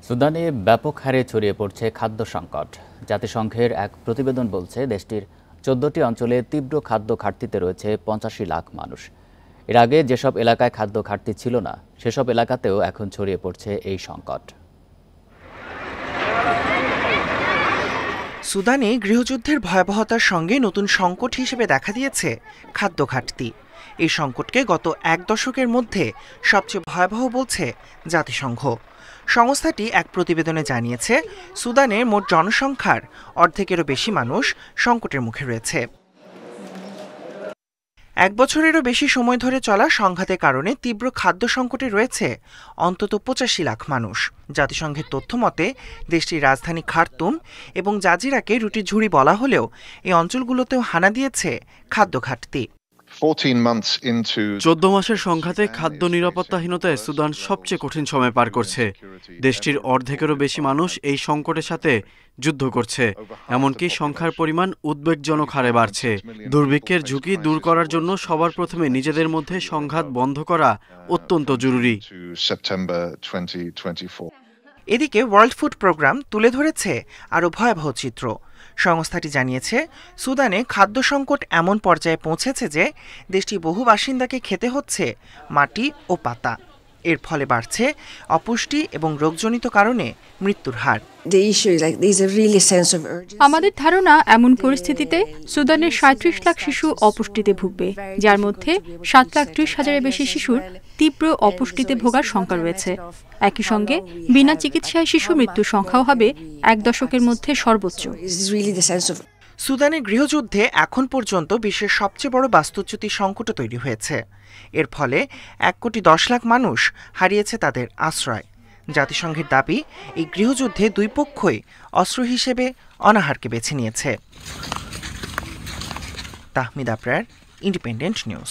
সুদানে ব্যাপক হারে ছড়িয়ে পড়ছে খাদ্য সংকট। জাতিসংঘের এক প্রতিবেদন বলছে দেশটির ১৪টি অঞ্চলে তীব্র খাদ্য ঘাটতিতে রয়েছে ৮৫ লাখ মানুষ। এর আগে যেসব এলাকায় খাদ্য ঘাটতি ছিল না সেসব এলাকাতেও এখন ছড়িয়ে পড়ছে এই সংকট। সুদানে গৃহযুদ্ধের ভয়াবহতার সঙ্গে নতুন সংকট হিসেবে দেখা দিয়েছে খাদ্য ঘাটতি। এই সংকটকে গত এক দশকের মধ্যে সবচেয়ে ভয়াবহ বলছে জাতিসংঘ। সংস্থাটি এক প্রতিবেদনে জানিয়েছে সুদানের মোট জনসংখ্যার অর্ধেকেরও বেশি মানুষ সংকটের মুখে রয়েছে। এক বছরেরও বেশি সময় ধরে চলা সংঘাতের কারণে তীব্র খাদ্য সংকটে রয়েছে অন্তত ৮৫ লাখ মানুষ। জাতিসংঘের তথ্য মতে দেশটির রাজধানী খার্তুম এবং জাজিরাকে রুটির ঝুড়ি বলা হলেও এই অঞ্চলগুলোতেও হানা দিয়েছে খাদ্য ঘাটতি। ১৪ মাসের সংঘাতে খাদ্য নিরাপত্তাহীনতায় সুদান সবচেয়ে কঠিন সময় পার করছে। দেশটির অর্ধেকেরও বেশি মানুষ এই সংকটের সাথে যুদ্ধ করছে, এমনকি সংখ্যার পরিমাণ উদ্বেগজনক হারে বাড়ছে। দুর্ভিক্ষের ঝুঁকি দূর করার জন্য সবার প্রথমে নিজেদের মধ্যে সংঘাত বন্ধ করা অত্যন্ত জরুরি। এদিকে ওয়ার্ল্ড ফুড প্রোগ্রাম তুলে ধরেছে আরও ভয়াবহ চিত্র। সংস্থাটি জানিয়েছে সুদানে খাদ্য সংকট এমন পর্যায়ে পৌঁছেছে যে দেশটি বহু বাসিন্দাকে খেতে হচ্ছে মাটি ও পাতা। এর ফলে বাড়ছে অপুষ্টি এবং রোগজনিত কারণে মৃত্যুর হার। আমাদের ধারণা এমন পরিস্থিতিতে সুদানের ৩৭ লাখ শিশু অপুষ্টিতে ভুগবে, যার মধ্যে ৭,৩০,০০০-এর বেশি শিশুর তীব্র অপুষ্টিতে ভোগার শঙ্কা রয়েছে। একই সঙ্গে বিনা চিকিৎসায় শিশু মৃত্যুর সংখ্যাও হবে এক দশকের মধ্যে সর্বোচ্চ। সুদানের গৃহযুদ্ধে এখন পর্যন্ত বিশ্বের সবচেয়ে বড় বাস্তুচ্যুতি সংকট তৈরি হয়েছে। এর ফলে ১,১০,০০,০০০ মানুষ হারিয়েছে তাদের আশ্রয়। জাতিসংঘের দাবি, এই গৃহযুদ্ধে দুই পক্ষই অস্ত্র হিসেবে অনাহারকে বেছে নিয়েছে। Tahmid Abrar, independent news.